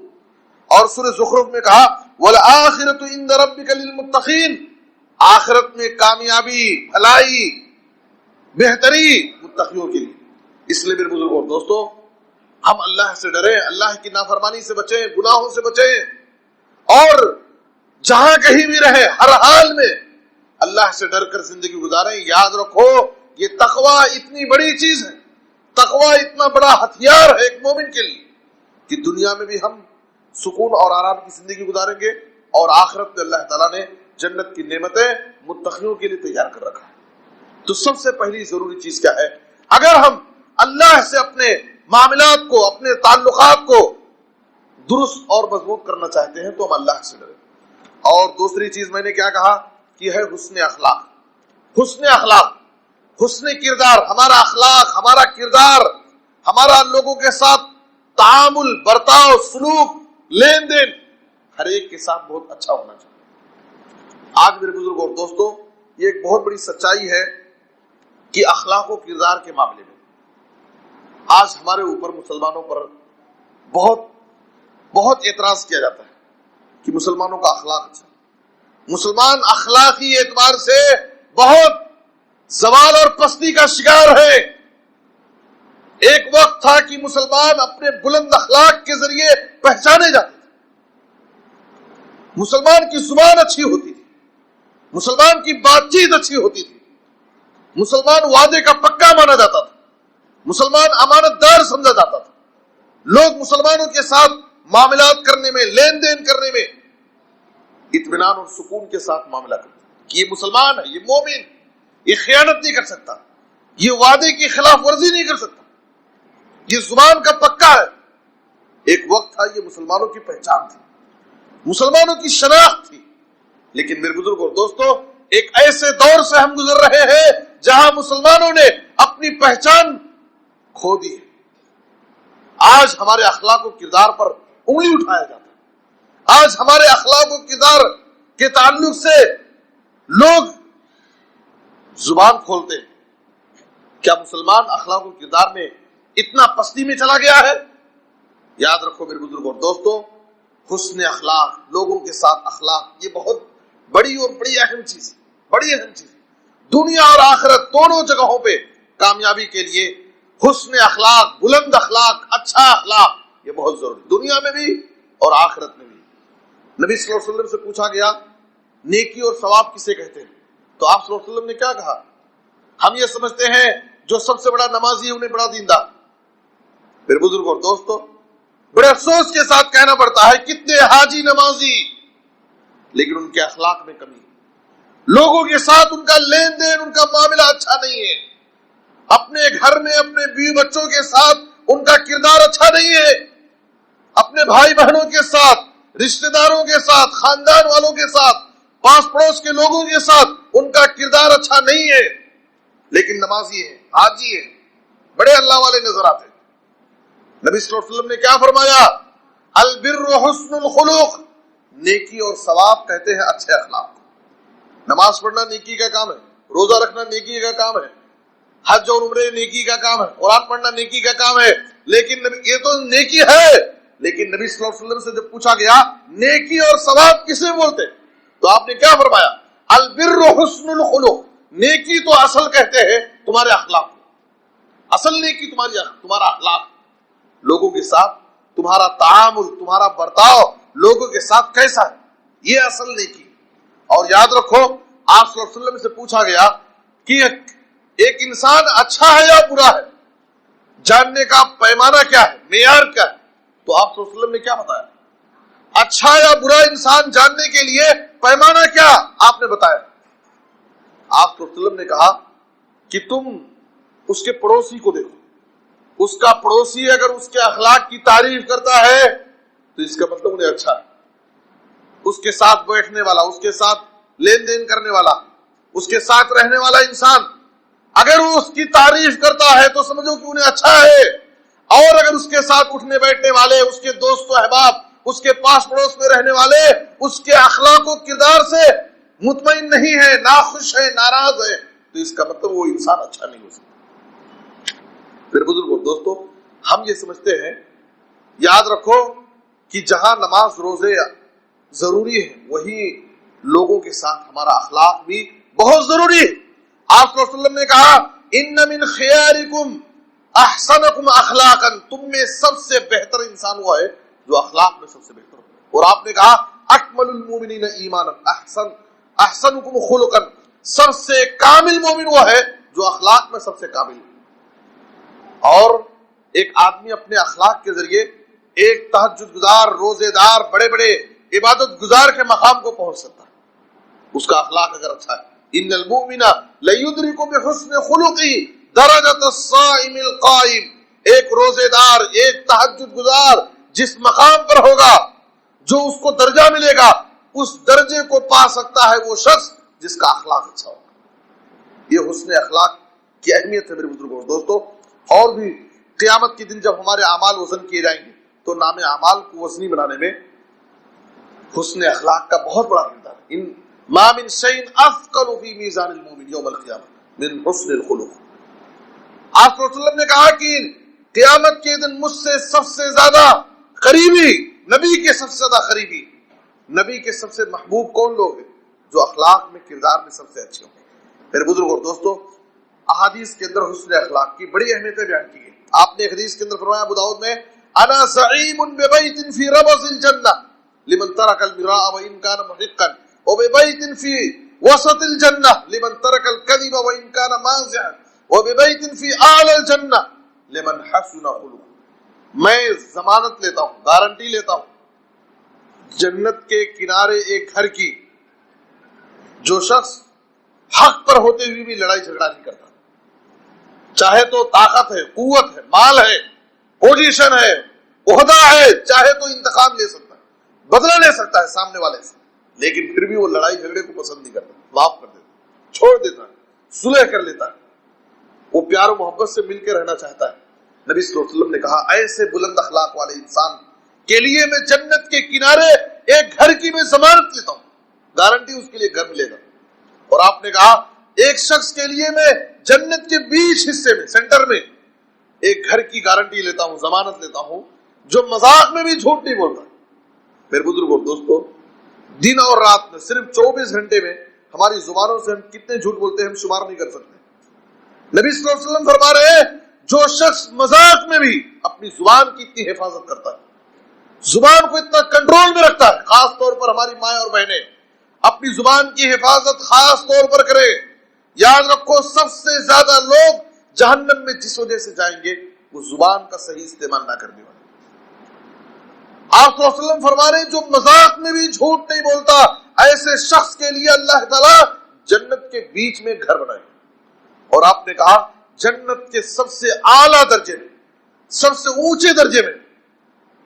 اور سورہ زخرف میں کہا وَالْآخِرَةُ عِندَ رَبِّكَ لِلْمُتَّقِينَ، آخرت میں کامیابی، بھلائی، بہتری متقیوں کے لیے۔ اس لیے میرے بزرگوں اور دوستو، ہم اللہ سے ڈریں، اللہ کی نافرمانی سے بچیں، گناہوں سے بچیں، اور جہاں کہیں بھی رہے ہر حال میں اللہ سے ڈر کر زندگی گزاریں۔ یاد رکھو، یہ تقوی اتنی بڑی چیز ہے، تقوی اتنا بڑا ہتھیار ہے ایک مومن کے لیے کہ دنیا میں بھی ہم سکون اور آرام کی زندگی گزاریں گے، اور آخرت میں اللہ تعالیٰ نے جنت کی نعمتیں متقیوں کے لیے تیار کر رکھا ہے۔ تو سب سے پہلی ضروری چیز کیا ہے؟ اگر ہم اللہ سے اپنے معاملات کو، اپنے تعلقات کو درست اور مضبوط کرنا چاہتے ہیں تو ہم اللہ سے ڈریں۔ اور دوسری چیز میں نے کیا کہا کہ ہے حسن اخلاق، حسن اخلاق، حسن کردار، ہمارا اخلاق، ہمارا کردار، ہمارا لوگوں کے ساتھ تعامل، برتاؤ، سلوک، لین دین ہر ایک کے ساتھ بہت اچھا ہونا چاہیے۔ آج میرے بزرگ اور دوستو یہ ایک بہت بڑی سچائی ہے کہ اخلاق و کردار کے معاملے میں آج ہمارے اوپر مسلمانوں پر بہت اعتراض کیا جاتا ہے کہ مسلمانوں کا اخلاق اچھا، مسلمان اخلاقی اعتبار سے بہت زوال اور پستی کا شکار ہے۔ ایک وقت تھا کہ مسلمان اپنے بلند اخلاق کے ذریعے پہچانے جاتے تھے، مسلمان کی زبان اچھی ہوتی تھی، مسلمان کی بات چیت اچھی ہوتی تھی، مسلمان وعدے کا پکا مانا جاتا تھا، مسلمان امانت دار سمجھا جاتا تھا، لوگ مسلمانوں کے ساتھ معاملات کرنے میں، لین دین کرنے میں اطمینان اور سکون کے ساتھ معاملہ کرتے کہ یہ مسلمان ہے، یہ مومن، یہ خیانت نہیں کر سکتا، یہ وعدے کی خلاف ورزی نہیں کر سکتا، یہ زبان کا پکا ہے۔ ایک وقت تھا یہ مسلمانوں کی پہچان تھی، مسلمانوں کی شناخت تھی، لیکن میرے بزرگ اور دوستو ایک ایسے دور سے ہم گزر رہے ہیں جہاں مسلمانوں نے اپنی پہچان کھو دی ہے۔ آج ہمارے اخلاق و کردار پر انگلی اٹھایا جاتا ہے، آج ہمارے اخلاق و کردار کے تعلق سے لوگ زبان کھولتے ہیں۔ کیا مسلمان اخلاق و کردار میں اتنا پستی میں چلا گیا ہے؟ یاد رکھو میرے بزرگ اور دوستو، حسن اخلاق، لوگوں کے ساتھ اخلاق، یہ بہت بڑی اور بڑی اہم چیز ہے، بڑی اہم چیز ہے۔ دنیا اور آخرت دونوں جگہوں پہ کامیابی کے لیے حسن اخلاق، بلند اخلاق، اچھا اخلاق یہ بہت ضروری، دنیا میں بھی اور آخرت میں بھی۔ نبی صلی اللہ علیہ وسلم سے پوچھا گیا نیکی اور ثواب کسے کہتے ہیں؟ تو آپ صلی اللہ علیہ وسلم نے کیا کہا؟ ہم یہ سمجھتے ہیں جو سب سے بڑا نمازی ہے انہیں بڑا دیندار۔ میرے بزرگ اور دوستو بڑے افسوس کے ساتھ کہنا پڑتا ہے کتنے حاجی نمازی لیکن ان کے اخلاق میں کمی، لوگوں کے ساتھ ان کا لین دین، ان کا معاملہ اچھا نہیں ہے، اپنے گھر میں اپنے بیوی بچوں کے ساتھ ان کا کردار اچھا نہیں ہے، اپنے بھائی بہنوں کے ساتھ، رشتہ داروں کے ساتھ، خاندان والوں کے ساتھ، پاس پڑوس کے لوگوں کے ساتھ ان کا کردار اچھا نہیں ہے، لیکن نمازی ہے، حاجی ہے، بڑے اللہ والے نظر آتے ہیں۔ نبی صلی اللہ علیہ وسلم نے کیا فرمایا؟ البر حسن الخلق، نیکی اور ثواب کہتے ہیں اچھے اخلاق کو۔ نماز پڑھنا نیکی کا کام ہے، روزہ رکھنا نیکی کا کام ہے، حج اور عمرے نیکی کا کام ہے، قرآن پڑھنا نیکی کا کام ہے، لیکن یہ تو نیکی ہے، لیکن نبی صلی اللہ علیہ وسلم سے جب پوچھا گیا نیکی اور ثواب کسے بولتے تو آپ نے کیا فرمایا؟ البر حسن الخلق، نیکی تو اصل کہتے ہیں تمہارے اخلاق کو، اصل نیکی تمہارا اخلاق، لوگوں کے ساتھ تمہارا تعامل، تمہارا برتاؤ لوگوں کے ساتھ کیسا ہے، یہ اصل نیکی۔ اور یاد رکھو آپ صلی اللہ علیہ وسلم سے پوچھا گیا کہ ایک انسان اچھا ہے یا برا ہے، جاننے کا پیمانہ کیا ہے، معیار کیا ہے؟ تو آپ صلی اللہ علیہ وسلم نے کیا بتایا؟ اچھا یا برا انسان جاننے کے لیے پیمانہ کیا آپ نے بتایا؟ آپ صلی اللہ علیہ وسلم نے کہا کہ تم اس کے پڑوسی کو دیکھو، اس کا پڑوسی اگر اس کے اخلاق کی تعریف کرتا ہے تو اس کا مطلب انہیں اچھا ہے، اس کے ساتھ بیٹھنے والا، اس کے ساتھ لین دین کرنے والا، اس کے ساتھ رہنے والا انسان اگر وہ اس کی تعریف کرتا ہے تو سمجھو کہ انہیں اچھا ہے، اور اگر اس کے ساتھ اٹھنے بیٹھنے والے، اس کے دوست و احباب، اس کے پاس پڑوس میں رہنے والے اس کے اخلاق و کردار سے مطمئن نہیں ہے، ناخوش ہے، ناراض ہے، تو اس کا مطلب وہ انسان اچھا نہیں ہو سکتا۔ پھر بزرگ اور دوستو ہم یہ سمجھتے ہیں، یاد رکھو کہ جہاں نماز روزے ضروری ہے وہی لوگوں کے ساتھ ہمارا اخلاق بھی بہت ضروری ہے۔ آپ صلی اللہ علیہ وسلم نے کہا ان من خیارکم احسنکم اخلاقا، تم میں سب سے بہتر انسان وہ ہے جو اخلاق میں سب سے بہتر ہو، اور آپ نے کہا اکمل المومنین ایمانا احسنکم خلقا، سب سے کامل مومن وہ ہے جو اخلاق میں سب سے کامل ہے۔ اور ایک آدمی اپنے اخلاق کے ذریعے ایک تہجد گزار، روزے دار، بڑے بڑے عبادت گزار کے مقام کو پہنچ سکتا ہے، اس کا اخلاق اگر اچھا ہے۔ ان المؤمن لیدرک بحسن خلقی درجۃ الصائم القائم، ایک روزے دار، ایک تہجد گزار جس مقام پر ہوگا، جو اس کو درجہ ملے گا، اس درجے کو پا سکتا ہے وہ شخص جس کا اخلاق اچھا ہوگا۔ یہ حسن اخلاق کی اہمیت ہے میرے بزرگوں اور دوستو۔ اور بھی قیامت کے دن جب ہمارے اعمال وزن کیے جائیں گے تو نام اعمال کو وزنی بنانے میں حسن اخلاق کا بہت بڑا کردار ہے۔ ان ما من شيء اثقل في ميزان المؤمن يوم القيامة من حسن الخلق. آپ صلی اللہ علیہ وسلم نے کہا کہ قیامت کے دن مجھ سے سب سے زیادہ قریبی، نبی کے سب سے زیادہ قریبی، نبی کے سب سے محبوب کون لوگ ہیں؟ جو اخلاق میں، کردار میں سب سے اچھے ہوں. میرے بزرگ اور دوستو، احادیث کے اندر حسن اخلاق کی بڑی اہمیتیں بیان کی گئی. آپ نے ایک حدیث کے اندر فرمایا ابو داؤد میں، انا زعیم ببیت فی ربض الجنہ لمن ترک المراء وان کان محقا وببیت فی وسط الجنہ لمن ترک الکذب وان کان مازحا وببیت فی اعلی الجنہ لمن حسن خلقہ. میں ضمانت لیتا ہوں، گارنٹی لیتا ہوں جنت کے کنارے ایک گھر کی، جو شخص حق پر ہوتے ہوئے بھی لڑائی جھگڑا نہیں کرتا، چاہے تو طاقت ہے، قوت ہے، مال ہے، پوزیشن ہے، عہدہ ہے، چاہے تو انتقام لے سکتا ہے، بدلہ لے سکتا ہے سامنے والے سے، لیکن پھر بھی وہ لڑائی جھگڑے کو پسند نہیں کرتا، معاف کر دیتا ہے، چھوڑ دیتا ہے، صلح کر لیتا ہے، وہ پیار و محبت سے مل کے رہنا چاہتا ہے. نبی صلی اللہ علیہ وسلم نے کہا ایسے بلند اخلاق والے انسان کے لیے میں جنت کے کنارے ایک گھر کی میں ضمانت لیتا ہوں، گارنٹی اس کے لیے گھر ملے گا. اور آپ نے کہا ایک شخص کے لیے میں جنت کے بیچ حصے میں، سینٹر میں ایک گھر کی گارنٹی لیتا ہوں، ضمانت لیتا ہوں، جو مذاق میں بھی جھوٹ نہیں بولتا. میرے بزرگ اور دوستو، دن اور رات میں صرف 24 گھنٹے میں ہماری زبانوں سے ہم کتنے جھوٹ بولتے ہیں ہم شمار نہیں کر سکتے. نبی صلی اللہ علیہ وسلم فرما رہے ہیں جو شخص مذاق میں بھی اپنی زبان کی اتنی حفاظت کرتا ہے، زبان کو اتنا کنٹرول میں رکھتا ہے، خاص طور پر ہماری مائیں اور بہنیں اپنی زبان کی حفاظت خاص طور پر کرے. یاد رکھو سب سے زیادہ لوگ جہنم میں جس وجہ سے جائیں گے وہ زبان کا صحیح استعمال نہ کرنے والے. آپ صلی اللہ علیہ وسلم فرما رہے ہیں جو مذاق میں بھی جھوٹ نہیں بولتا، ایسے شخص کے لیے اللہ تعالیٰ جنت کے بیچ میں گھر بنائے. اور آپ نے کہا جنت کے سب سے اعلیٰ درجے میں، سب سے اونچے درجے میں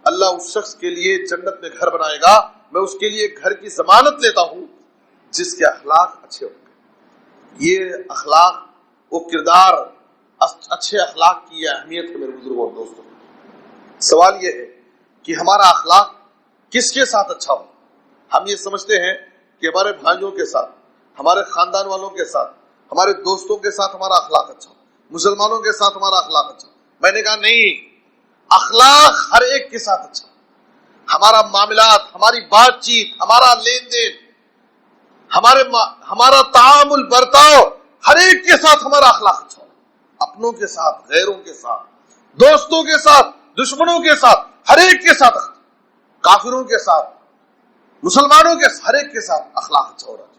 اللہ اس شخص کے لیے جنت میں گھر بنائے گا. میں اس کے لیے گھر کی ضمانت لیتا ہوں جس کے اخلاق اچھے ہوں گے. یہ اخلاق، وہ کردار، اچھے اخلاق کی یہ اہمیت ہے. میرے بزرگوں اور دوستوں، سوال یہ ہے کہ ہمارا اخلاق کس کے ساتھ اچھا ہو. ہم یہ سمجھتے ہیں کہ ہمارے بھائیوں کے ساتھ، ہمارے خاندان والوں کے ساتھ، ہمارے دوستوں کے ساتھ ہمارا اخلاق اچھا ہو، مسلمانوں کے ساتھ ہمارا اخلاق اچھا ہو. میں نے کہا نہیں، اخلاق ہر ایک کے ساتھ اچھا ہو. ہمارا معاملات، ہماری بات چیت، ہمارا لین دین، ہمارا تعامل، برتاؤ، ہر ایک کے ساتھ ہمارا اخلاق اچھا ہو. اپنوں کے ساتھ، غیروں کے ساتھ، دوستوں کے ساتھ، دشمنوں کے ساتھ، ہر ایک کے ساتھ، کافروں کے ساتھ، مسلمانوں کے ہر ایک کے ساتھ اخلاق اچھا ہو رہا ہے.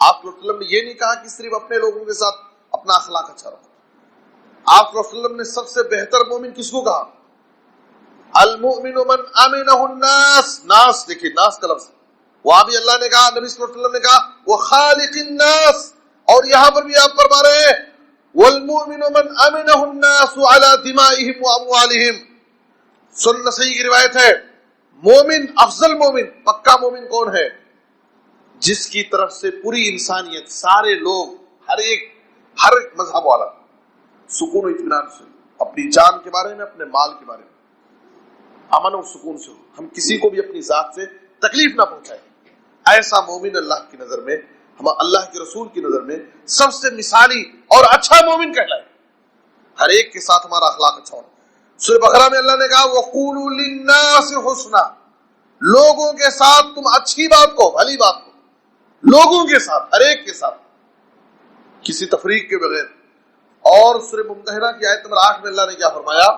آپ صلی اللہ علیہ وسلم نے یہ نہیں کہا کہ صرف اپنے لوگوں کے ساتھ اپنا اخلاق اچھا رکھو. آپ صلی اللہ علیہ وسلم نے سب سے بہتر مومن کس کو کہا؟ المؤمن من امنہ الناس. ناس، دیکھیے ناس کا لفظ وہاں بھی اللہ نے کہا، نبی صلی اللہ علیہ وسلم نے کہا وہ خالق الناس، اور یہاں پر بھی آپ فرما رہے ہیں والمؤمن من امنہ الناس علی دمائہم واموالہم. سنن صحیح کی روایت ہے، مومن، افضل مومن، پکا مومن کون ہے؟ جس کی طرف سے پوری انسانیت، سارے لوگ، ہر مذہب والا سکون و اطمینان سے اپنی جان کے بارے میں، اپنے مال کے بارے میں امن اور سکون سے ہو، ہم کسی کو بھی اپنی ذات سے تکلیف نہ پہنچائیں. ایسا مومن اللہ کی نظر میں، ہم اللہ کے رسول کی نظر میں سب سے مثالی اور اچھا مومن کہلائے. ہر ایک کے ساتھ ہمارا اخلاق اچھا ہونا. سورہ بقرہ میں اللہ نے کہا وَقُولُوا لِلنَّاسِ حُسْنًا، لوگوں کے ساتھ تم اچھی بات کو، بھلی بات کو، لوگوں کے ساتھ، ہر ایک کے ساتھ، کسی تفریق کے بغیر. اور سورہ ممتحنہ کی آیت نمبر 8 میں اللہ نے کیا فرمایا؟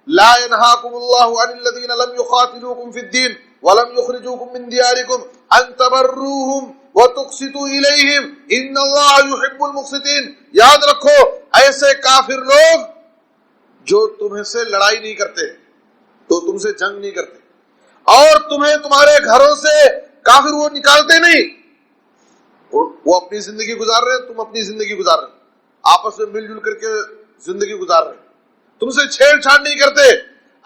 لا ينهاكم الله عن الذين لم يقاتلوكم في الدين ولم يخرجوكم من دياركم ان تبروهم وتقسطوا اليهم ان الله يحب المقسطين. یاد رکھو ایسے کافر لوگ جو تمہیں سے لڑائی نہیں کرتے، تو تم سے جنگ نہیں کرتے، اور تمہیں تمہارے گھروں سے کافر وہ نکالتے نہیں، وہ اپنی زندگی گزار رہے ہیں، تم اپنی زندگی گزار رہے ہیں، آپس میں مل جل کر کے زندگی گزار رہے ہیں، تم سے چھیڑ چھاڑ نہیں کرتے.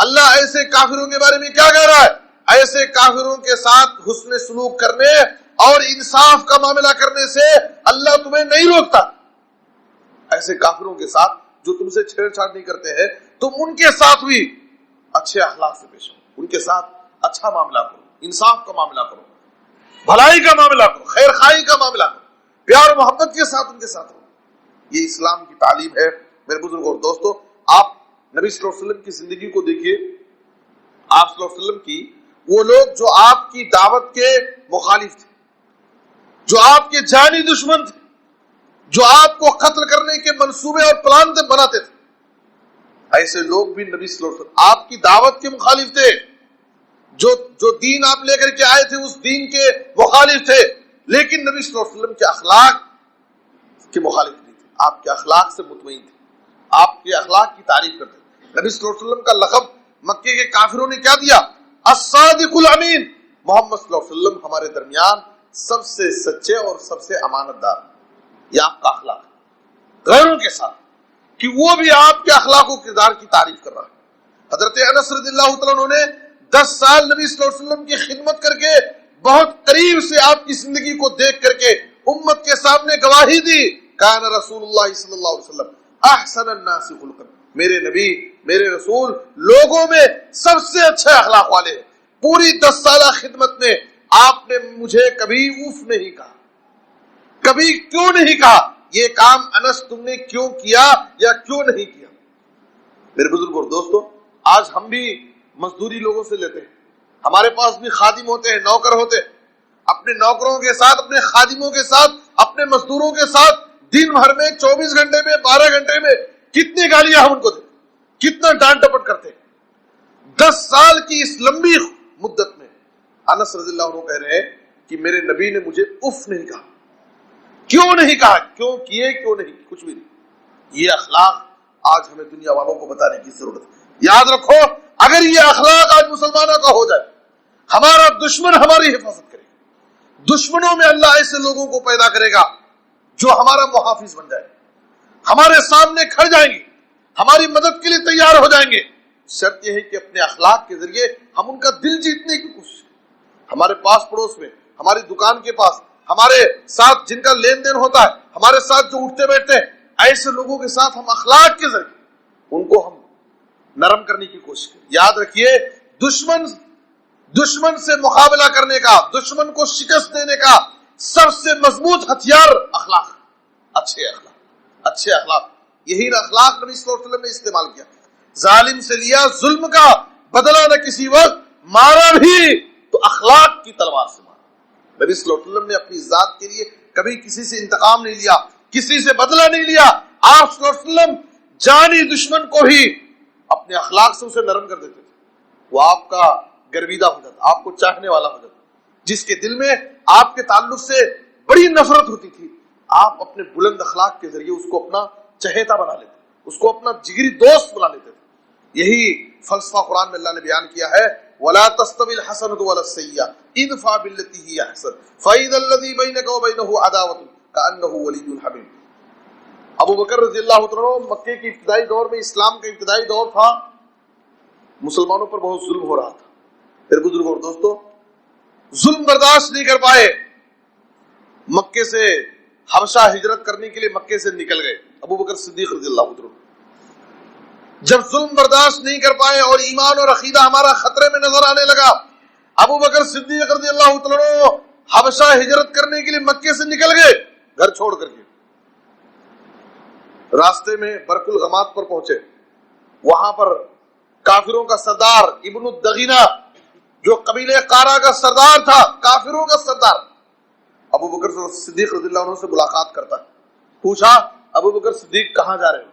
اللہ ایسے کافروں کے بارے میں کیا کہہ رہا ہے؟ ایسے کافروں کے ساتھ حسن سلوک کرنے اور انصاف کا معاملہ کرنے سے اللہ تمہیں نہیں روکتا. ایسے کافروں کے ساتھ جو تم سے چھیڑ چھاڑ نہیں کرتے ہیں، تم ان کے ساتھ بھی اچھے اخلاق سے پیش ہو، ان کے ساتھ اچھا معاملہ کرو، انصاف کا معاملہ کرو. بھلائی کا معاملہ کرو، خیر خواہی کا معاملہ کرو، پیار و محبت کے ساتھ ان کے ساتھ رہو. یہ اسلام کی تعلیم ہے. میرے بزرگوں اور دوستو، آپ نبی صلی اللہ علیہ وسلم کی زندگی کو دیکھیے. آپ صلی اللہ علیہ وسلم کی وہ لوگ جو آپ کی دعوت کے مخالف تھے، جو آپ کے جانی دشمن تھے، جو آپ کو قتل کرنے کے منصوبے اور پلان بناتے تھے، ایسے لوگ بھی نبی صلی اللہ علیہ وسلم آپ کی دعوت کے مخالف تھے. جو دین آپ لے کر کے آئے تھے اس دین کے مخالف تھے، لیکن نبی صلی اللہ علیہ وسلم کے اخلاق کے مخالف نہیں تھے. آپ کے اخلاق سے مطمئن تھے، آپ کے اخلاق کی تعریف کرتے تھے. نبی صلی اللہ علیہ وسلم کا لقب مکے کے کافروں نے کیا دیا؟ الصادق الامین. محمد صلی اللہ علیہ وسلم ہمارے درمیان سب سے سچے اور سب سے امانت دار. یہ آپ کا اخلاق ہے غیروں کے ساتھ، کہ وہ بھی آپ کے اخلاق و کردار کی تعریف کر رہا ہے. حضرت انس رضی اللہ تعالیٰ عنہ نے 10 سال نبی صلی اللہ علیہ وسلم کی خدمت کر کے بہت قریب سے آپ کی زندگی کو دیکھ کر کے امت کے سامنے گواہی دی، کان رسول اللہ صلی اللہ علیہ وسلم احسن الناس خلقا. میرے نبی، میرے رسول لوگوں میں سب سے اچھے اخلاق والے ہیں. پوری 10 سالہ خدمت میں آپ نے مجھے کبھی اوف نہیں کہا، کبھی کیوں نہیں کہا، یہ کام انس تم نے کیوں کیا یا کیوں نہیں کیا. میرے بزرگوں اور دوستو، آج ہم بھی مزدوری لوگوں سے لیتے ہیں. ہمارے پاس بھی خادم ہوتے ہیں، نوکر ہوتے ہیں. اپنے نوکروں کے ساتھ، اپنے خادموں کے ساتھ، اپنے مزدوروں کے ساتھ دن بھر میں 24 گھنٹے میں 12 گھنٹے میں کتنی گالیاں ہم ان کو دیتے، کتنا ڈانٹ ڈپٹ کرتے ہیں. 10 سال کی اس لمبی مدت میں انس رضی اللہ عنہ کہہ رہے ہیں کہ میرے نبی نے مجھے اف نہیں کہا. کیوں نہیں کہا؟ کیوں کیے؟ کیوں نہیں؟ کچھ بھی نہیں. یہ اخلاق آج ہمیں دنیا والوں کو بتانے کی ضرورت ہے. یاد رکھو، اگر یہ اخلاق آج مسلمانوں کا ہو جائے، ہمارا دشمن ہماری حفاظت کرے گا. دشمنوں میں اللہ ایسے لوگوں کو پیدا کرے گا جو ہمارا محافظ بن جائے، ہمارے سامنے کھڑ جائیں گے، ہماری مدد کے لیے تیار ہو جائیں گے. شرط یہ ہے کہ اپنے اخلاق کے ذریعے ہم ان کا دل جیتنے کی کوشش کریں. ہمارے پاس پڑوس میں، ہماری دکان کے پاس، ہمارے ساتھ جن کا لین دین ہوتا ہے، ہمارے ساتھ جو اٹھتے بیٹھتے ہیں، ایسے لوگوں کے ساتھ ہم اخلاق کے ذریعے ان کو ہم نرم کرنے کی کوشش کریں. یاد رکھیے، دشمن سے مقابلہ کرنے کا، دشمن کو شکست دینے کا سب سے مضبوط ہتھیار اخلاق، اچھے اخلاق، اچھے اخلاق. یہی اخلاق نبی صلی اللہ علیہ وسلم نے استعمال کیا. ظالم سے لیا ظلم کا بدلہ، نہ کسی وقت مارا بھی تو اخلاق کی تلوار سے مارا. نبی صلی اللہ علیہ وسلم نے اپنی ذات کے لیے کبھی کسی سے انتقام نہیں لیا، کسی سے بدلہ نہیں لیا. آپ صلی اللہ علیہ وسلم جانی دشمن کو بھی اپنے اخلاق سے اسے نرم کر دیتے تھے. وہ آپ کا گرویدہ ہو جاتا، آپ کو چاہنے والا ہو جاتا. جس کے دل میں آپ کے تعلق سے بڑی نفرت ہوتی تھی، آپ اپنے بلند اخلاق کے ذریعے اس کو اپنا چہیتا بنا لیتے، اس کو اپنا جگری دوست بنا لیتے تھے. یہی فلسفہ قرآن میں اللہ نے بیان کیا ہے، وَلَا تَسْتَوِي الْحَسَنَةُ وَلَا السَّيِّئَةُ ادْفَعْ بِالَّتِي هِيَ أَحْسَنُ فَإِذَا الَّذِي بَيْنَكَ وَبَيْنَهُ عَدَاوَةٌ كَأَنَّهُ وَلِيٌّ حَمِيمٌ. ابو بکر رضی اللہ عنہ مکے کی ابتدائی دور میں، اسلام کا ابتدائی دور تھا، مسلمانوں پر بہت ظلم ہو رہا تھا. پھر بزرگوں اور دوستو، ظلم برداشت نہیں کر پائے، مکے سے حبشہ ہجرت کرنے کے لیے مکے سے نکل گئے. ابو بکر صدیق رضی اللہ عنہ جب ظلم برداشت نہیں کر پائے اور ایمان اور عقیدہ ہمارا خطرے میں نظر آنے لگا، ابو بکر صدیق رضی اللہ عنہ حبشہ ہجرت کرنے کے لیے مکے سے نکل گئے، گھر چھوڑ کر کے. راستے میں برق الغمات پر پہنچے. وہاں پر کافروں کا سردار ابن الدغینہ، جو قبیلہ قارہ کا سردار تھا، کافروں کا سردار، ابو بکر صدیق رضی اللہ عنہ سے ملاقات کرتا ہے. پوچھا، ابو بکر صدیق کہاں جا رہے ہو؟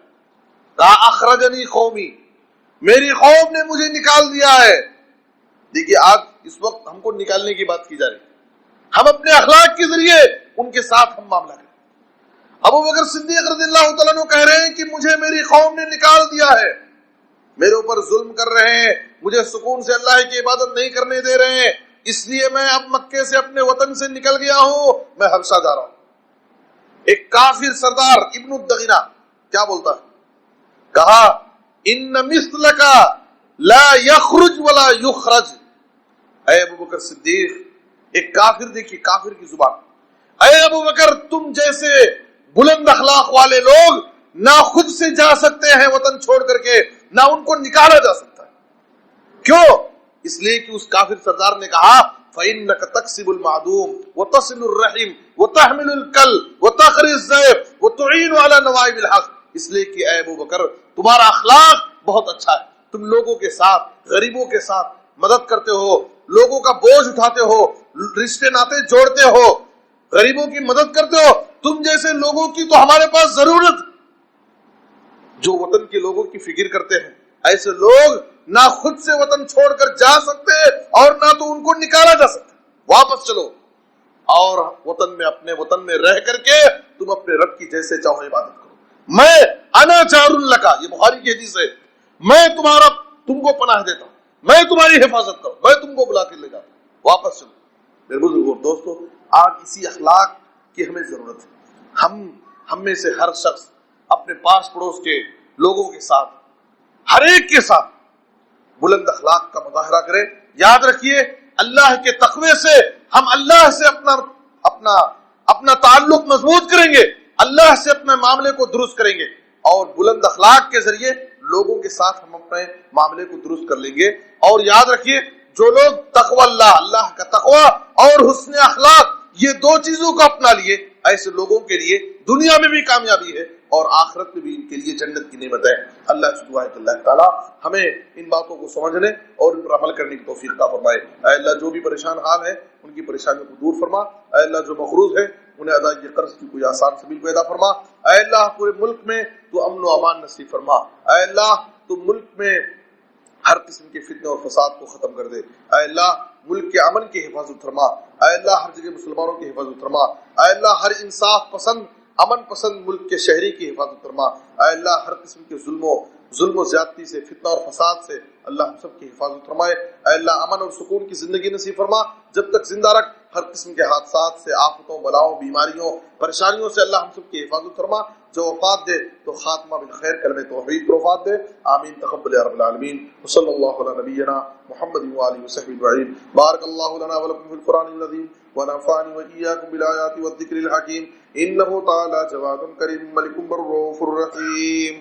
کہا، اخرجنی قومی، میری قوم نے مجھے نکال دیا ہے. دیکھیے، آج اس وقت ہم کو نکالنے کی بات کی جا رہی ہے. ہم اپنے اخلاق کے ذریعے ان کے ساتھ ہم معاملہ کریں. ابو بکر صدیق رضی اللہ تعالیٰ عنہ کہہ رہے ہیں کہ مجھے میری قوم نے نکال دیا ہے، میرے اوپر ظلم کر رہے ہیں، مجھے سکون سے اللہ کی عبادت نہیں کرنے دے رہے ہیں، اس لیے میں اب مکے سے اپنے وطن سے نکل گیا ہوں، میں حبشہ جا رہا ہوں. ایک کافر سردار ابن الدغینہ کیا بولتا ہے؟ کہا، ان مثلک لا یخرج ولا یخرج. اے ابو بکر صدیق، ایک کافر، دیکھیے کافر کی زبان، اے ابو بکر، تم جیسے بلند اخلاق والے لوگ نہ خود سے جا سکتے ہیں وطن چھوڑ کر کے، نہ ان کو نکالا جا سکتا ہے. کیوں؟ اس لیے کہ اس کافر سردار نے کہا، فإنك تكسب المعدوم وتصل الرحم وتحمل الكل وتقري الضيف وتعين على نوائب الحق. اس لیے کہ اے ابو بکر تمہارا اخلاق بہت اچھا ہے، تم لوگوں کے ساتھ، غریبوں کے ساتھ مدد کرتے ہو، لوگوں کا بوجھ اٹھاتے ہو، رشتے ناطے جوڑتے ہو، غریبوں کی مدد کرتے ہو. تم جیسے لوگوں کی تو ہمارے پاس ضرورت. جو وطن کے لوگوں کی فکر کرتے ہیں، ایسے لوگ نہ خود سے وطن چھوڑ کر جا سکتے اور نہ تو ان کو نکالا جا سکتا. واپس چلو اور وطن میں، اپنے وطن میں رہ کر کے تم اپنے رب کی جیسے چاہو عبادت کرو. میں انا جار لکا، یہ بخاری کی حدیث ہے، میں تم کو پناہ دیتا ہوں، میں تمہاری حفاظت کروں، میں تم کو بلا کے لے جاتا ہوں. واپس چلو. میرے بزرگوں اور دوستو، آج اسی اخلاق کی ہمیں ضرورت ہے. ہم میں سے ہر شخص اپنے پاس پڑوس کے لوگوں کے ساتھ، ہر ایک کے ساتھ بلند اخلاق کا مظاہرہ کرے. یاد رکھیے اللہ کے تقوی سے ہم اللہ سے اپنا تعلق مضبوط کریں گے، اللہ سے اپنے معاملے کو درست کریں گے، اور بلند اخلاق کے ذریعے لوگوں کے ساتھ ہم اپنے معاملے کو درست کر لیں گے. اور یاد رکھیے جو لوگ تقوی اللہ کا تقوی اور حسن اخلاق یہ دو چیزوں کو اپنا لیے، ایسے لوگوں کے لیے دنیا میں بھی کامیابی ہے اور آخرت میں بھی ان کے لیے جنت کی نعمت ہے. اللہ سے دعا ہے کہ اللہ تعالیٰ ہمیں ان باتوں کو سمجھنے اور ان پر عمل کرنے کی توفیق عطا فرمائے. اے اللہ جو بھی پریشان حال ہے ان کی پریشانیوں کو دور فرما. اے اللہ جو مقروض ہے انہیں ادائیگی قرض کی کوئی آسان سبیل پیدا فرما. اے اللہ پورے ملک میں تو امن و امان نصیب فرما. اے اللہ تو ملک میں ہر قسم کے فتنے اور فساد کو ختم کر دے. اے اللہ ملک کے امن کی حفاظت فرما. اے اللہ ہر جگہ مسلمانوں کی حفاظت فرما. اے اللہ ہر انصاف پسند، امن پسند ملک کے شہری کی حفاظت فرما. اے اللہ ہر قسم کے ظلم و زیادتی سے، فتنہ اور فساد سے اللہ ہم سب کی حفاظت فرمائے. اے اللہ امن اور سکون کی زندگی نصیب فرما. جب تک زندہ رکھ ہر قسم کے حادثات سے، آفتوں، بلاؤں، بیماریوں، پریشانیوں سے اللہ ہم سب کی حفاظت فرما. جو وفات دے تو خاتمہ بالخیر کلمہ توحید پر وفات دے. آمین تقبل یا رب العالمین. وصلی اللہ علی نبینا محمد وآلہ وصحبہ اجمعین. بارک اللہ لنا ولکم فی القرآن العظیم ونفعنی وإیاکم بالآیات والذکر الحکیم. انہ تعالی جواد کریم ملک الرؤوف الرحیم.